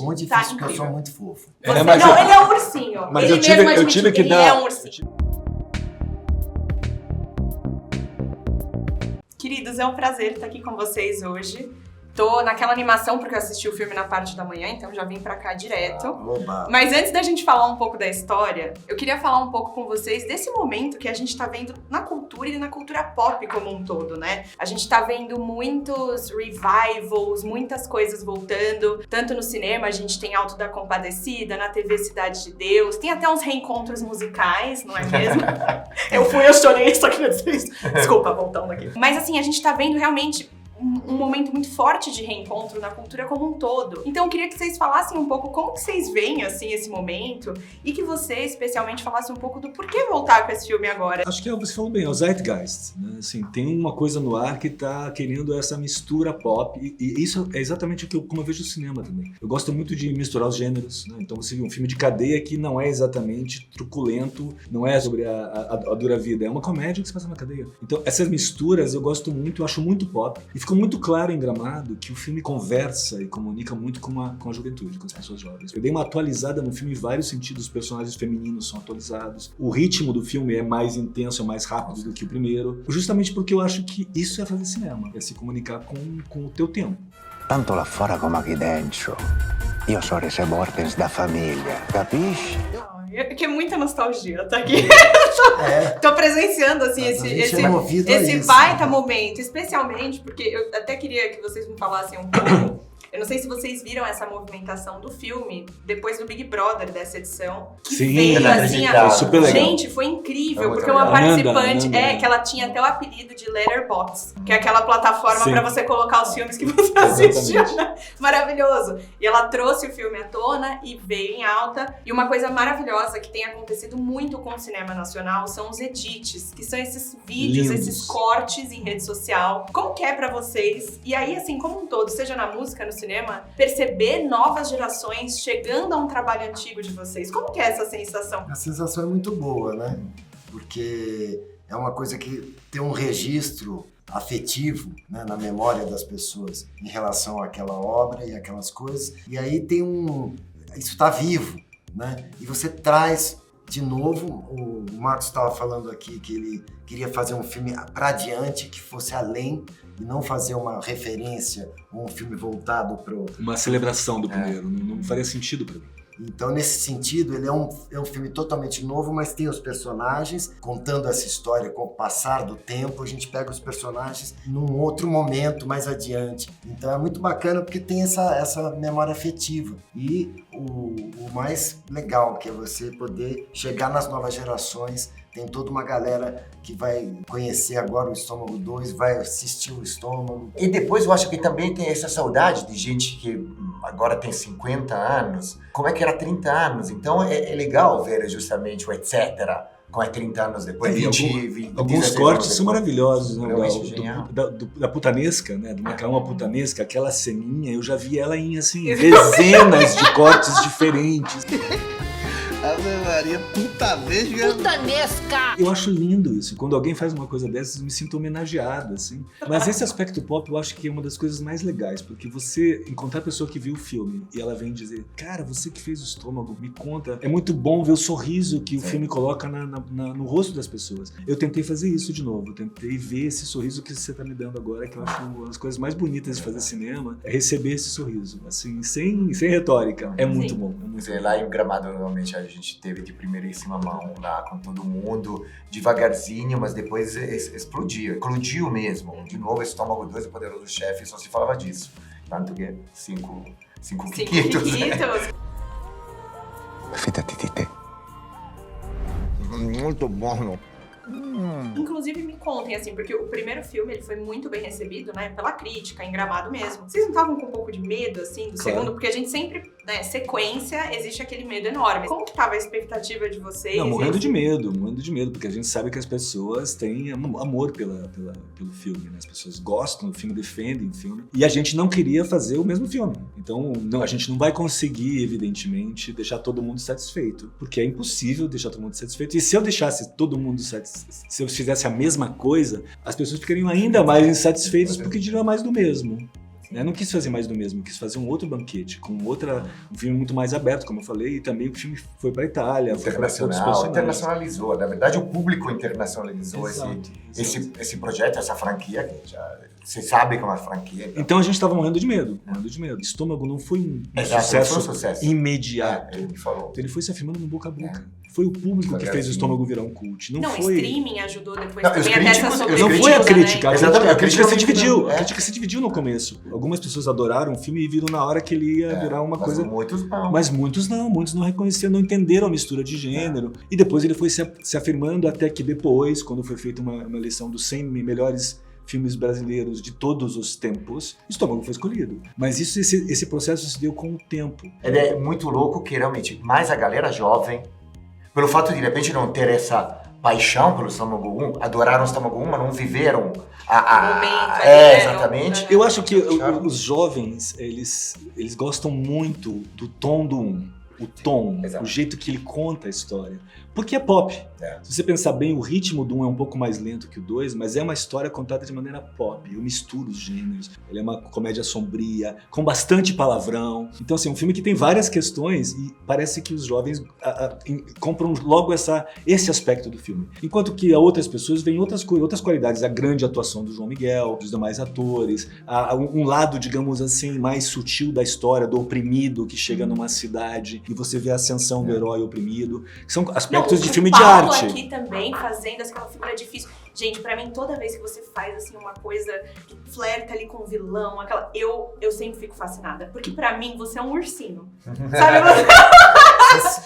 muito tá difícil, porque eu sou incrível. muito fofo. Não, ele é um ursinho. Mas Ele eu tive- mesmo eu admite tive que ele dar- é um ursinho. Queridos, é um prazer estar aqui com vocês hoje. Tô naquela animação porque eu assisti o filme na parte da manhã, então já vim pra cá direto. Oba. Mas antes da gente falar um pouco da história, eu queria falar um pouco com vocês desse momento que a gente tá vendo na cultura e na cultura pop como um todo, né? A gente tá vendo muitos revivals, muitas coisas voltando. Tanto no cinema, a gente tem Alto da Compadecida, na TV Cidade de Deus. Tem até uns reencontros musicais, não é mesmo? Eu chorei, só que desculpa, voltando aqui. Mas assim, a gente tá vendo realmente um momento muito forte de reencontro na cultura como um todo. Então eu queria que vocês falassem um pouco como que vocês veem, assim, esse momento e que você, especialmente, falasse um pouco do porquê voltar com esse filme agora. Acho que você falou bem, é o Zeitgeist, né? Assim, tem uma coisa no ar que tá querendo essa mistura pop e isso é exatamente como eu vejo o cinema também. Eu gosto muito de misturar os gêneros, né? Então você vê um filme de cadeia que não é exatamente truculento, não é sobre a dura vida, é uma comédia que se passa na cadeia. Então essas misturas eu gosto muito, eu acho muito pop e ficou muito claro em Gramado que o filme conversa e comunica muito com a juventude, com as pessoas jovens. Eu dei uma atualizada no filme em vários sentidos, os personagens femininos são atualizados, o ritmo do filme é mais intenso, é mais rápido do que o primeiro, justamente porque eu acho que isso é fazer cinema, é se comunicar com o teu tempo. Tanto lá fora como aqui dentro, io sono Reese Mortens da família, capisci? Que é muita nostalgia, tá aqui. Tô presenciando, assim, esse baita momento, especialmente porque eu até queria que vocês me falassem um pouco. Eu não sei se vocês viram essa movimentação do filme depois do Big Brother dessa edição. Que Sim, veio, assim, foi super legal. Gente, foi incrível, Foi porque muito uma legal. participante, Ananda. que ela tinha até o apelido de Letterboxd, que é aquela plataforma Sim. pra você colocar os filmes que você assistiu. Maravilhoso. E ela trouxe o filme à tona e veio em alta. E uma coisa maravilhosa que tem acontecido muito com o cinema nacional são os edits, que são esses vídeos, Lindos. esses cortes em rede social. Como que é pra vocês? E aí, assim, como um todo, seja na música, no cinema, perceber novas gerações chegando a um trabalho antigo de vocês. Como que é essa sensação? A sensação é muito boa, né? Porque é uma coisa que tem um registro afetivo, né, na memória das pessoas em relação àquela obra e aquelas coisas. E aí isso está vivo, né? E você traz de novo, o Marcos estava falando aqui que ele queria fazer um filme para adiante, que fosse além, e não fazer uma referência ou um filme voltado para o... Uma celebração do primeiro, não faria sentido pra mim. Então, nesse sentido, ele é um filme totalmente novo, mas tem os personagens contando essa história com o passar do tempo. A gente pega os personagens num outro momento, mais adiante. Então, é muito bacana porque tem essa memória afetiva. E o mais legal, que é você poder chegar nas novas gerações. Tem toda uma galera que vai conhecer agora o Estômago 2, vai assistir o Estômago. E depois eu acho que também tem essa saudade de gente que agora tem 50 anos, como é que era 30 anos. Então é legal ver justamente o etc. como é 30 anos depois, 20, alguns cortes são depois. maravilhosos, né? Realmente genial. Da putanesca, né? Do Macarrão Putanesca, aquela ceninha, eu já vi ela em, assim, dezenas de cortes diferentes. Ave Maria, puta vesga. Putanesca! Eu acho lindo isso. Quando alguém faz uma coisa dessas, eu me sinto homenageado, assim. Mas esse aspecto pop, eu acho que é uma das coisas mais legais, porque você encontrar a pessoa que viu o filme e ela vem dizer, cara, você que fez o Estômago, me conta. É muito bom ver o sorriso que o filme coloca no rosto das pessoas. Eu tentei fazer isso de novo. Eu tentei ver esse sorriso que você tá me dando agora, que eu acho uma das coisas mais bonitas de fazer cinema, é receber esse sorriso, assim, sem retórica. É muito bom. É muito Sei bom. lá em Gramado, realmente, a gente teve de primeiríssima mão lá com todo mundo, devagarzinho, mas depois explodiu mesmo. De novo, Estômago 2, o Poderoso Chefe, só se falava disso. Tanto que cinco quiquitos. Fidati di te. Muito bom. Inclusive, me contem, assim, porque o primeiro filme ele foi muito bem recebido, né, pela crítica, em Gramado mesmo. Vocês não estavam com um pouco de medo, assim, do segundo? Porque a gente sempre, né, sequência, existe aquele medo enorme. Como que tava a expectativa de vocês? Não, morrendo de medo, porque a gente sabe que as pessoas têm amor pelo filme, né? As pessoas gostam do filme, defendem o filme, e a gente não queria fazer o mesmo filme. Então, a gente não vai conseguir, evidentemente, deixar todo mundo satisfeito, porque é impossível deixar todo mundo satisfeito, e se eu deixasse todo mundo satisfeito, se eu fizesse a mesma coisa, as pessoas ficariam ainda mais insatisfeitas porque diriam mais do mesmo. né? Não quis fazer mais do mesmo, quis fazer um outro banquete, com um filme muito mais aberto, como eu falei, e também o filme foi para a Itália, foi para outros personagens. Internacionalizou, na verdade o público internacionalizou Exato. esse projeto, essa franquia, que já, você sabe que é uma franquia. Então a gente estava morrendo de medo. Estômago não foi um sucesso imediato. Ele falou. Ele foi se afirmando no boca a boca. Foi o público que fez o Estômago virar um cult. Não o foi... streaming ajudou depois Não, também até essa sobrevida. Não foi a crítica. Né? A Exatamente, crítica se dividiu. não. A crítica se dividiu no começo. Algumas pessoas adoraram o filme e viram na hora que ele ia virar uma coisa... Muitos não. Mas muitos não reconheciam, não entenderam a mistura de gênero. E depois ele foi se afirmando até que depois, quando foi feita uma eleição dos 100 melhores filmes brasileiros de todos os tempos, Estômago foi escolhido. Mas esse processo se deu com o tempo. Ele é muito louco que realmente, mais a galera jovem, pelo fato de repente não ter essa paixão pelo Estômago 1, adoraram o Estômago 1, mas não viveram exatamente. Eu acho que os jovens, eles gostam muito do tom do 1. O tom, o jeito que ele conta a história. Porque é pop. Se você pensar bem, o ritmo do 1 é um pouco mais lento que o 2, mas é uma história contada de maneira pop. Eu misturo os gêneros. Ele é uma comédia sombria, com bastante palavrão. Então, assim, é um filme que tem várias questões e parece que os jovens compram logo esse aspecto do filme. Enquanto que a outras pessoas veem outras qualidades. A grande atuação do João Miguel, dos demais atores, um lado, digamos assim, mais sutil da história, do oprimido que chega numa cidade e você vê a ascensão do herói oprimido. Que são aspectos de filme de arte. Aqui também fazendo aquela figura difícil. Gente, pra mim, toda vez que você faz assim uma coisa que flerta ali com o vilão, eu sempre fico fascinada. Porque pra mim, você é um ursinho. Sabe?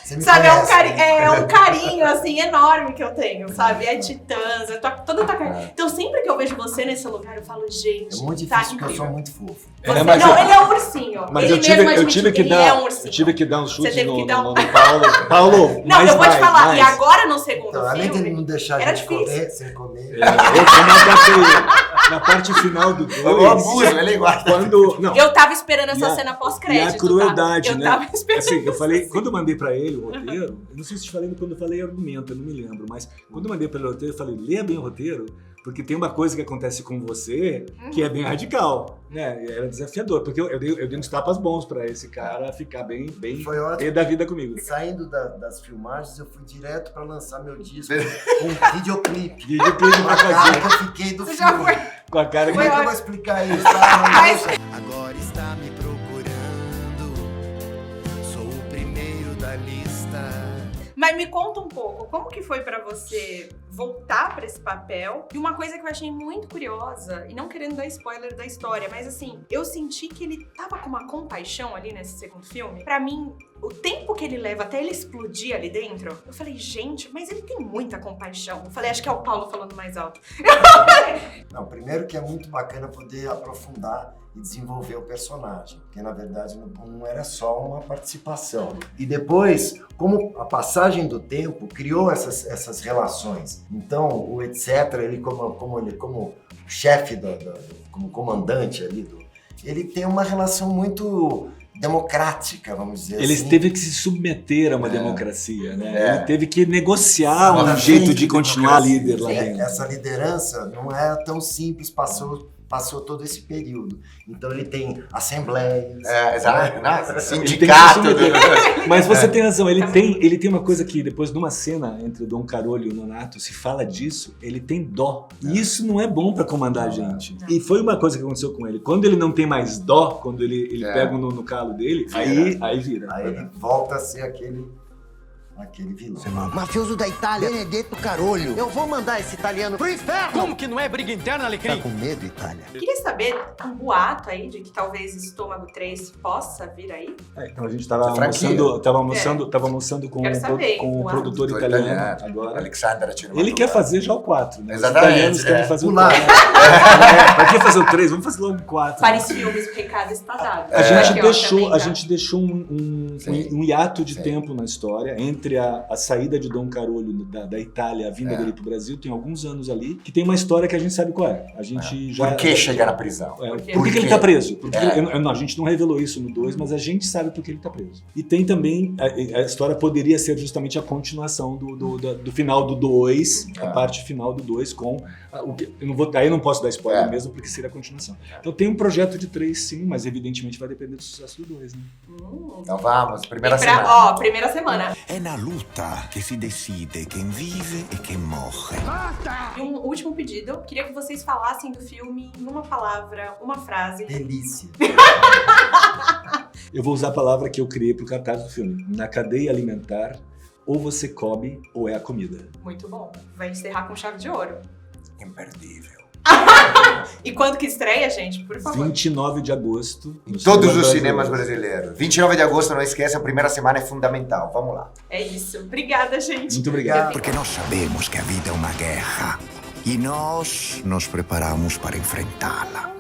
Você me sabe, conhece, é um carinho assim enorme que eu tenho, sabe? É Titãs, toda a tua cara. Então sempre que eu vejo você nesse lugar, eu falo, gente, é muito tá difícil porque eu sou muito fofo. Ele é um ursinho. Mas ele eu tive que é um ursinho. Eu tive que dar uns chutes no Paulo. Paulo, não, eu vou te falar. E agora no segundo então, além filme, de ele não deixar a gente comer, sem comer. Na parte final do 2. O abuso, ele é igual. Eu tava esperando essa cena pós-crédito. E a crueldade, tá? né? Eu tava esperando. Assim, eu falei, quando eu mandei pra ele o roteiro, eu não sei se te falei quando eu falei argumento, eu não me lembro, mas quando eu mandei pra ele o roteiro, eu falei, leia bem o roteiro, porque tem uma coisa que acontece com você que é bem radical, né? E era desafiador, porque eu dei uns tapas bons pra esse cara ficar bem Foi ótimo. da vida comigo. Saindo das filmagens, eu fui direto pra lançar meu disco com um videoclipe. Videoclipe pra fazer. Que eu fiquei do Você filme. já foi. Com a cara Como é que eu vou explicar isso? Tá? Agora está me procurando. Sou o primeiro da lista. Mas me conta um pouco, como que foi pra você voltar pra esse papel? E uma coisa que eu achei muito curiosa, e não querendo dar spoiler da história, mas assim, eu senti que ele tava com uma compaixão ali nesse segundo filme. Pra mim, o tempo que ele leva até ele explodir ali dentro, eu falei, gente, mas ele tem muita compaixão. Eu falei, acho que é o Paulo falando mais alto. Não, primeiro que é muito bacana poder aprofundar e desenvolver o personagem, porque na verdade não era só uma participação. E depois, como a passagem do tempo criou essas relações, então o etc, ele como chefe, como comandante ali, ele tem uma relação muito democrática, vamos dizer Ele assim. teve que se submeter a uma democracia, né? Ele teve que negociar um jeito de continuar líder lá dentro. Essa liderança não é tão simples, passou todo esse período. Então ele tem assembleias. Exato. Sindicato. Mas você tem razão, ele tem uma coisa que depois numa cena entre o Dom Carolho e o Nonato se fala disso, ele tem dó. E isso não é bom pra comandar a gente. E foi uma coisa que aconteceu com ele. Quando ele não tem mais dó, quando ele pega no calo dele, aí vira. Aí ele volta a ser aquele vilão. Mafioso da Itália, Benedetto Carolho. Eu vou mandar esse italiano pro inferno. Como que não é briga interna, Alecrim? Tá com medo, Itália? Queria saber um boato aí de que talvez Estômago 3 possa vir aí. Então a gente tava almoçando com Quero saber, o claro. produtor italiano agora. Alexandre Ele quer fazer já o 4, né? Exatamente, Os italianos querem fazer o Pular. 4. Pra que fazer o 3? Vamos fazer logo o 4. Para os filmes, o recado está dado. A gente Aqui, ó, também, tá? deixou um hiato de tempo na história entre entre a saída de Dom Carolho da Itália, a vinda dele pro Brasil, tem alguns anos ali, que tem uma história que a gente sabe qual é. A gente já... Por que chegar na prisão? Por que ele tá preso? Porque a gente não revelou isso no 2, mas a gente sabe por que ele tá preso. E tem também, a história poderia ser justamente a continuação do final do 2, a parte final do 2 com... Aí eu não posso dar spoiler mesmo, porque seria a continuação. Então tem um projeto de 3, sim, mas evidentemente vai depender do sucesso do 2, né? Então vamos, primeira semana. Primeira semana. È na luta che si decide quem vive e quem morre. E um último pedido, queria que vocês falassem do filme em uma palavra, uma frase. Delícia. Eu vou usar a palavra que eu criei pro cartaz do filme. Na cadeia alimentar, ou você come ou é a comida. Muito bom. Vai encerrar com chave de ouro. Imperdível. E quando que estreia, gente? Por favor. 29 de agosto. Em todos os cinemas brasileiros. 29 de agosto, não esqueça, a primeira semana é fundamental. Vamos lá. É isso. Obrigada, gente. Muito obrigado. Porque nós sabemos que a vida é uma guerra e nós nos preparamos para enfrentá-la.